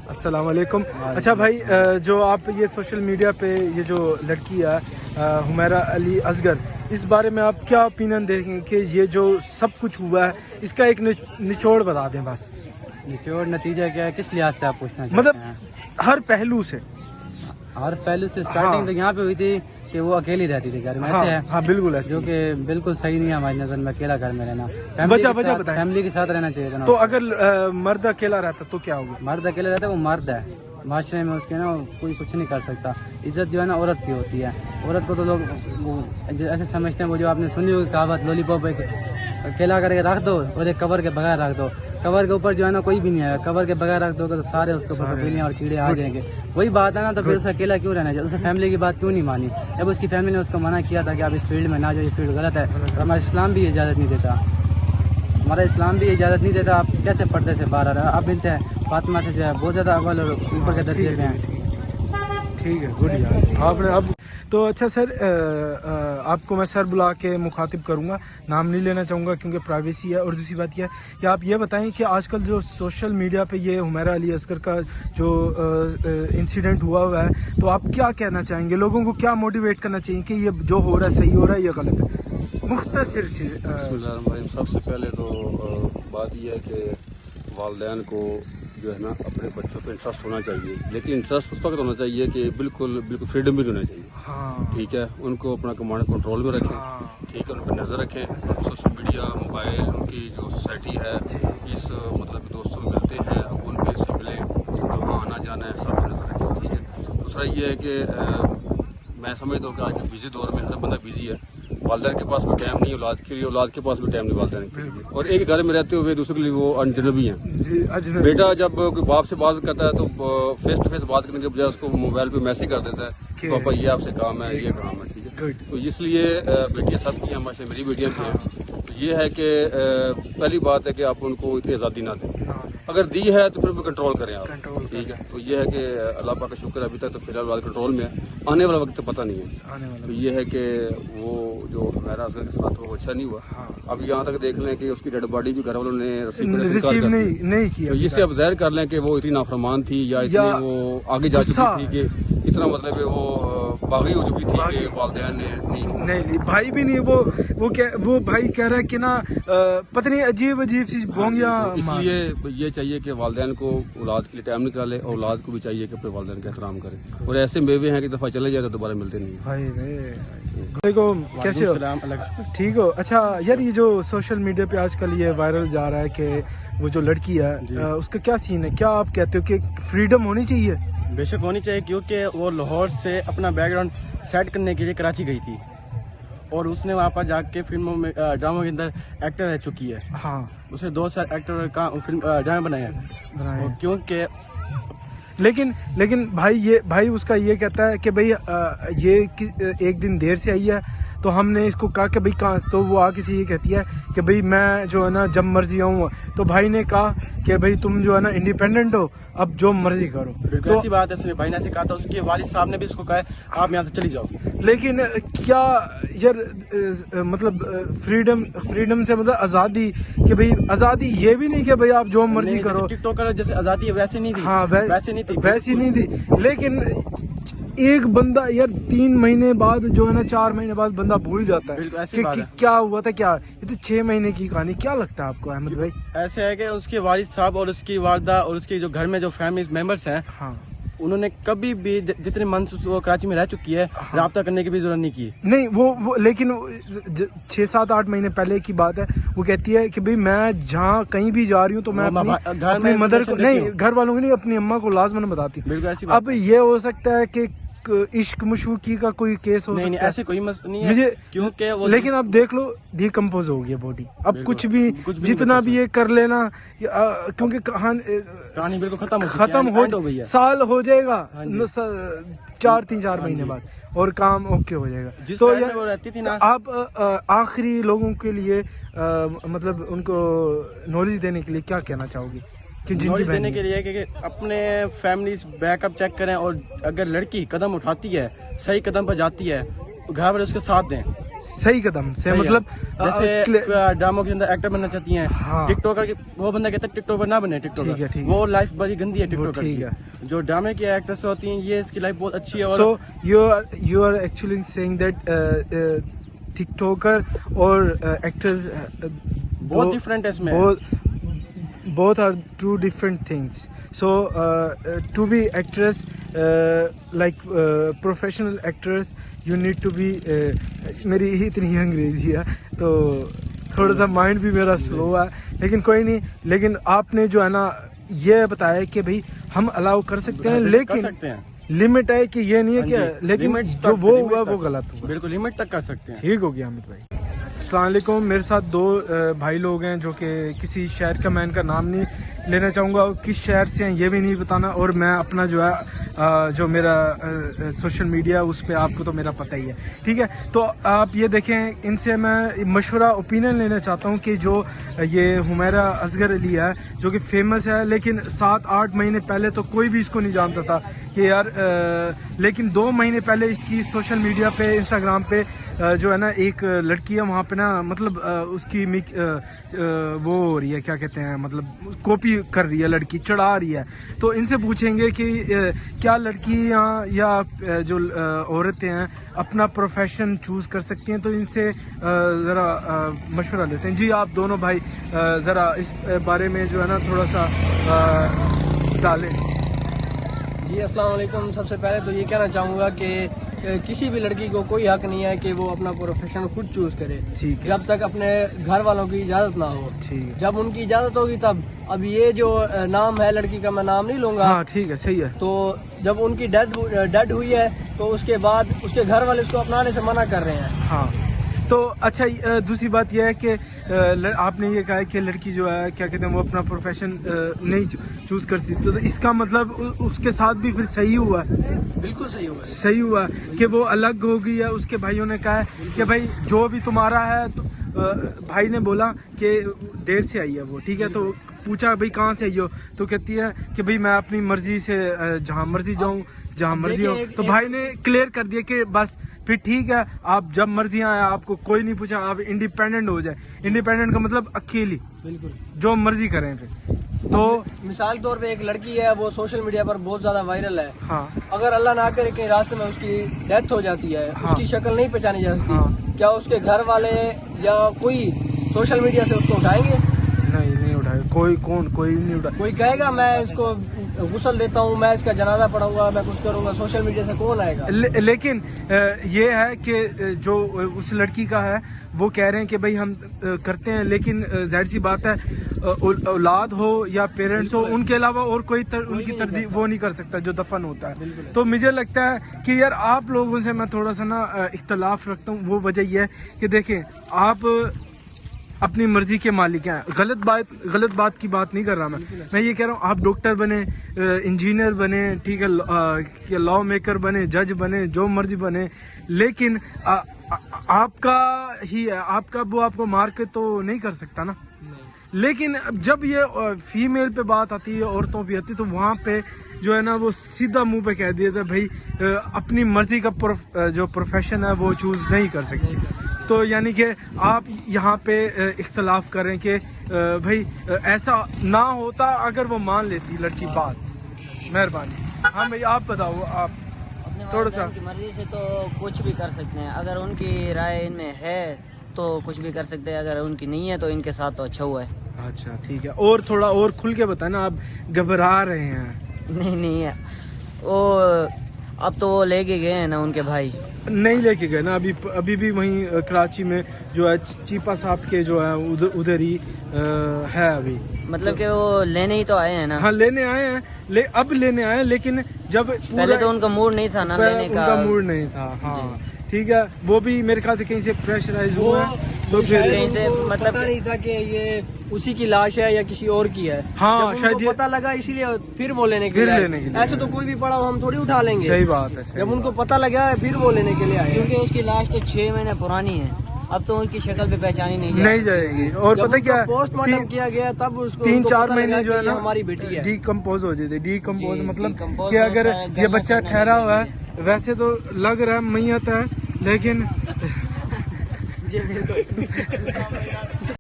अस्सलाम वालेकुम। अच्छा भाई, जो आप ये सोशल मीडिया पे ये जो लड़की है हुमैरा अली असगर, इस बारे में आप क्या ओपिनियन देंगे कि ये जो सब कुछ हुआ है इसका एक निचोड़ बता दें बस। निचोड़ नतीजा क्या है, किस लिहाज से आप पूछना चाहते हैं? मतलब हर पहलू से। हर पहलू से स्टार्टिंग तो यहाँ पे हुई थी कि वो अकेली रहती थी घर में, ऐसे है। हाँ बिल्कुल ऐसे, जो कि बिल्कुल सही नहीं है हमारी नजर में, अकेला घर में रहना। फैमिली के साथ रहना चाहिए था ना। तो अगर मर्द अकेला रहता तो क्या होगा? मर्द अकेला रहता है, वो मर्द है, माशरे में उसके ना कोई कुछ नहीं कर सकता। इज्जत जो है ना औरत की होती है। औरत को तो लोग ऐसे समझते हैं, वो जो आपने सुनी होगी कहावत, लॉलीपॉप अकेला करके रख दो और एक कवर के बगैर रख दो। कवर के ऊपर जो है ना कोई भी नहीं आएगा, कवर के बगैर रख दोगे तो सारे उसके ऊपर पपीलियाँ और कीड़े आ जाएंगे। वही बात है ना, तो फिर उसे अकेला क्यों रहना चाहिए? उसे फैमिली की बात क्यों नहीं मानी? जब उसकी फैमिली ने उसको मना किया था कि आप इस फील्ड में ना जाओ, ये फील्ड गलत है, और हमारा इस्लाम भी इजाज़त नहीं देता। हमारा इस्लाम भी इजाज़त नहीं देता। आप कैसे पर्दे से बाहर आ रहे हैं? आप बिनते हैं फातिमा से जो है बहुत ज़्यादा अव्वल और ऊपर के दर्जे पे हैं। ठीक है, गुड यार आपने। अब तो अच्छा सर, आपको मैं सर बुला के मुखातिब करूंगा, नाम नहीं लेना चाहूँगा क्योंकि प्राइवेसी है। और दूसरी बात यह है कि आप ये बताएं कि आजकल जो सोशल मीडिया पे ये हुमैरा अली असगर का जो इंसिडेंट हुआ है, तो आप क्या कहना चाहेंगे? लोगों को क्या मोटिवेट करना चाहिए कि ये जो हो रहा है सही हो रहा है या गलत है? मुख्तसर से। सबसे पहले तो बात यह है कि वालिदैन को जो है ना अपने बच्चों पे इंटरेस्ट होना चाहिए, लेकिन इंटरेस्ट उस वक्त होना चाहिए कि बिल्कुल फ्रीडम भी होना चाहिए। हाँ। ठीक है, उनको अपना कमांड कंट्रोल में रखें। हाँ। ठीक है, उन पर नज़र रखें। सोशल मीडिया, मोबाइल, उनकी जो सोसाइटी है, इस मतलब दोस्तों में मिलते हैं, उन पे से मिले, वहाँ आना जाना है, सब नज़र रखें। ठीक है, दूसरा ये है कि मैं समझता हूँ कि आज के बिजी दौर में हर बंदा बिजी है। वालिदैन के पास भी टाइम नहीं, औलाद के लिए औलाद के पास भी टाइम नहीं वालिदैन के लिए, और एक घर में रहते हुए दूसरे के लिए वो अजनबी हैं। बेटा जब कोई बाप से बात करता है तो फेस टू फेस बात करने के बजाय उसको मोबाइल पे मैसेज कर देता है, पापा ये आपसे काम है, ये काम है। ठीक है, तो इसलिए बेटियां सब की हैं, माशाल्लाह मेरी बेटियां भी हैं। तो ये है कि पहली बात है कि आप उनको इतनी आज़ादी ना दें, अगर दी है तो फिर उनको कंट्रोल करें आप। ठीक है, तो ये है कि अल्लाह पाक का शुक्र, अभी तक तो फिलहाल वाले कंट्रोल में है, आने वाला वक्त तो पता नहीं है। तो ये है कि वो जो हुमैरा असगर के साथ वो अच्छा नहीं हुआ। अब यहाँ तक देख लें कि उसकी डेड बॉडी भी घर वालों ने रिसीव नहीं किया, तो इससे अब जाहिर कर लें कि वो इतनी नाफरमान थी या इतनी वो आगे जा चुकी थी कि इतना मतलब है वो बागी हो चुकी थी कि वालिदैन ने नहीं भाई भी नहीं, वो भाई कह रहा है कि ना पता नहीं अजीब सी बोंगियां। इसलिए ये चाहिए कि वालिदैन को औलाद के लिए टाइम निकाले, और औलाद को भी चाहिए कि अपने वालिदैन का एहतराम करें। और ऐसे मेवे हैं कि दफा चले जाए तो दोबारा मिलते नहीं भाई। देखो कैसे हो? ठीक हो? अच्छा यार, ये जो सोशल मीडिया पे आजकल ये वायरल जा रहा है कि वो जो लड़की है उसका क्या सीन है? क्या आप कहते हो कि फ्रीडम होनी चाहिए? बेशक होनी चाहिए, क्योंकि वो लाहौर से अपना बैकग्राउंड सेट करने के लिए कराची गई थी, और उसने वहाँ पर जाके फिल्मों में ड्रामों के अंदर एक्टर रह चुकी है। हाँ, उसने 2 साल एक्टर का फिल्म ड्रामे बनाए हैं, क्योंकि लेकिन भाई उसका ये कहता है कि भाई ये एक दिन देर से आई है, तो हमने इसको कहा कि भाई कहाँ, तो वो आके से ये कहती है कि भाई मैं जो है ना जब मर्जी आऊँ, तो भाई ने कहा कि भाई तुम जो है ना इंडिपेंडेंट हो, अब जो मर्जी करो। बिल्कुल ऐसी बात है, उसने भाई ने ऐसे कहा था, उसके वालिद साहब ने भी उसको कहा आप यहाँ से चली जाओ। लेकिन क्या यार मतलब फ्रीडम से मतलब आज़ादी, कि भाई आज़ादी ये भी नहीं कि भाई आप जो मर्जी करो। टिकटॉकर जैसे आज़ादी है वैसे नहीं थी। हाँ, वैसे नहीं थी। लेकिन एक बंदा यार 3 महीने बाद जो है ना 4 महीने बाद बंदा भूल जाता है कि क्या हुआ था। क्या ये तो 6 महीने की कहानी। क्या लगता है आपको अहमद भाई? ऐसे है कि उसके वालिद साहब और उसकी वालदा और उसके जो घर में जो फैमिली मेंबर्स हैं, हाँ, उन्होंने कभी भी जितने मंथ वो कराची में रह चुकी है, राब्ता करने की भी जरूरत नहीं की। नहीं वो लेकिन 6-7-8 महीने पहले की बात है। वो कहती है कि भाई मैं जहाँ कहीं भी जा रही हूँ तो मैं अपनी मदर को नहीं, घर वालों को नहीं, अपनी अम्मा को लाजमन बताती हूँ। अब ये हो सकता है कि इश्क मशूकी का कोई केस हो सकता है। ऐसे कोई मसला नहीं है, क्योंकि वो लेकिन अब देख लो डिकम्पोज हो गई बॉडी। अब कुछ भी जितना भी ये कर लेना, क्योंकि कहानी बिल्कुल खत्म हो गई है। साल हो जाएगा 4 महीने बाद, और काम ओके हो जाएगा। तो यार वो रहती थी ना, आप आखिरी लोगों के लिए मतलब उनको नॉलेज देने के लिए क्या कहना चाहोगे? नॉलेज देने के लिए कि अपने फैमिली बैकअप चेक करें, और अगर लड़की कदम उठाती है, सही कदम पर जाती है, घर वाले उसके साथ दें। सही कदम से, सही मतलब जैसे ड्रामों के अंदर एक्टर बनना चाहती हैं, हाँ। टिकटॉकर की, वो बंदा कहता है टिकटॉकर ना बने, ठीक है, टिकटॉकर ठीक है। वो लाइफ बड़ी गंदी है टिकटॉकर ठीक की। जो ड्रामे की एक्ट्रेस होती हैं ये इसकी लाइफ बहुत अच्छी है। और So you are actually saying that TikToker और actors बहुत different है इसमें। both are two different things. So to be actress, like professional actors, you need to be मेरी ही इतनी अंग्रेजी है तो थोड़ा सा माइंड भी मेरा स्लो है, लेकिन कोई नहीं। लेकिन आपने जो है ना ये बताया कि भाई हम अलाउ कर सकते हैं, कर लेकिन सकते हैं, लिमिट है कि ये नहीं है हाँ कि, जी, लेकिन लिमिट जो तक, वो लिमिट हुआ तक। वो गलत हुआ। बिल्कुल लिमिट तक कर सकते हैं। ठीक हो गया अमित भाई। अस्सलाम वालेकुम, मेरे साथ दो भाई लोग हैं जो कि किसी शहर का, मैं इनका नाम नहीं लेना चाहूँगा, किस शहर से हैं ये भी नहीं बताना, और मैं अपना जो है जो मेरा सोशल मीडिया उस पर आपको तो मेरा पता ही है, ठीक है। तो आप ये देखें, इनसे मैं मशवरा ओपिनियन लेना चाहता हूँ कि जो ये हुमैरा असगर अली है जो कि फेमस है, लेकिन 7-8 महीने पहले तो कोई भी इसको नहीं जानता था कि यार, लेकिन 2 महीने पहले इसकी सोशल मीडिया पे, इंस्टाग्राम पे जो है ना एक लड़की है वहाँ पे ना, मतलब उसकी वो हो रही है, क्या कहते हैं, मतलब कॉपी कर रही है लड़की, चढ़ा रही है। तो इनसे पूछेंगे कि क्या लड़कियाँ या जो औरतें हैं अपना प्रोफेशन चूज कर सकती हैं, तो इनसे ज़रा मशवरा लेते हैं। जी आप दोनों भाई ज़रा इस बारे में जो है ना थोड़ा सा डालें। जी अस्सलाम वालेकुम। सबसे पहले तो ये कहना चाहूँगा कि किसी भी लड़की को कोई हक नहीं है कि वो अपना प्रोफेशन खुद चूज करे, ठीक है, जब तक अपने घर वालों की इजाज़त ना हो। ठीक है, जब उनकी इजाज़त होगी तब। अब ये जो नाम है लड़की का, मैं नाम नहीं लूँगा, हाँ ठीक है, सही है। तो जब उनकी डेड हुई है तो उसके बाद उसके घर वाले उसको अपनाने से मना कर रहे हैं। हाँ, तो अच्छा दूसरी बात यह है कि आपने ये कहा है कि लड़की जो है, क्या कहते हैं, वो अपना प्रोफेशन नहीं चूज करती, तो इसका मतलब उसके साथ भी फिर सही हुआ है? बिल्कुल सही हुआ है। सही हुआ कि वो अलग हो गई है, उसके भाइयों ने कहा है कि भाई जो भी तुम्हारा है, तो भाई ने बोला कि देर से आई है वो, ठीक है, तो पूछा भाई कहाँ से आई हो, तो कहती है कि भाई मैं अपनी मर्जी से जहाँ मर्जी जाऊँ, जहाँ मर्जी हो। तो भाई ने क्लियर कर दिया कि बस फिर ठीक है, आप जब मर्जी आए, आपको कोई नहीं पूछा, आप इंडिपेंडेंट हो जाए। इंडिपेंडेंट का मतलब अकेली, बिल्कुल जो मर्जी करें फिर। तो मिसाल तौर पे एक लड़की है, वो सोशल मीडिया पर बहुत ज्यादा वायरल है। हाँ, अगर अल्लाह ना करे कहीं रास्ते में उसकी डेथ हो जाती है, हाँ, उसकी शक्ल नहीं पहचानी जा सकती, हाँ, क्या उसके घर वाले या कोई सोशल मीडिया से उसको उठाएंगे? नहीं उठाए, कोई नहीं उठाए। कोई कहेगा मैं इसको गुस्ल देता हूँ, मैं इसका जनाजा पढ़ाऊंगा, मैं कुछ करूंगा, सोशल मीडिया से कौन आएगा? लेकिन ये है कि जो उस लड़की का है वो कह रहे हैं कि भाई हम करते हैं, लेकिन जाहिर सी बात है, औलाद हो या पेरेंट्स हो, उनके अलावा और कोई उनकी तरदीद वो नहीं कर सकता जो दफन होता है। तो मुझे लगता है कि यार आप लोगों से मैं थोड़ा सा ना इख्तलाफ रखता हूँ। वो वजह यह है कि देखें, आप अपनी मर्जी के मालिक हैं। गलत बात की बात नहीं कर रहा मैं ये कह रहा हूँ आप डॉक्टर बने, इंजीनियर बने, ठीक है, लॉ मेकर बने, जज बने, जो मर्जी बने, लेकिन आपका ही है, आपका वो आपको मार के तो नहीं कर सकता ना। लेकिन जब ये फीमेल पे बात आती है, औरतों पे आती है, तो वहाँ पे जो है ना वो सीधा मुंह पे कह दिया था भाई अपनी मर्जी का जो प्रोफेशन है वो चूज नहीं कर सकती। तो यानी कि आप यहाँ पे इख्तलाफ कर रहे हैं कि भाई ऐसा ना होता अगर वो मान लेती लड़की बात। मेहरबानी। हाँ भाई आप बताओ, आप थोड़ा सा। उनकी मर्जी से तो कुछ भी कर सकते हैं, अगर उनकी राय इनमें है तो कुछ भी कर सकते हैं, अगर उनकी नहीं है तो इनके साथ तो अच्छा हुआ है। अच्छा ठीक है, और थोड़ा और खुल के बताए ना, आप घबरा रहे हैं। नहीं है वो, अब तो वो लेके गए हैं ना उनके भाई। नहीं लेके गए ना, अभी भी वहीं कराची में जो है चीपा साहब के जो है उधर ही है अभी। मतलब कि वो लेने ही तो आए हैं ना। हाँ लेने आए हैं, अब लेने आए हैं, लेकिन जब पहले तो उनका मूड नहीं था ना लेने का। उनका मूड नहीं था। हाँ ठीक है, वो भी मेरे ख्याल से कहीं से प्रेशराइज हुआ है, तो फिर कहीं से मतलब पता नहीं था कि ये उसी की लाश है या किसी और की है। हाँ जब शायद उनको पता लगा इसीलिए फिर वो लेने के लिए। ऐसे तो कोई भी पड़ा हो हम थोड़ी उठा लेंगे। सही बात है। जब उनको पता लगा है फिर वो लेने के लिए आए, क्योंकि उसकी लाश तो 6 महीने पुरानी है, अब तो उनकी शक्ल पे पहचानी नहीं जाएगी। और पता क्या, पोस्टमार्टम किया गया तब उसको 3-4 महीने जो है ना हमारी बेटी है, डीकम्पोज हो जाते। डीकम्पोज मतलब decompose कि अगर हो जाए, ये बच्चा गलत ठहरा हुआ है, वैसे तो लग रहा है मैयत है, लेकिन جی بالکل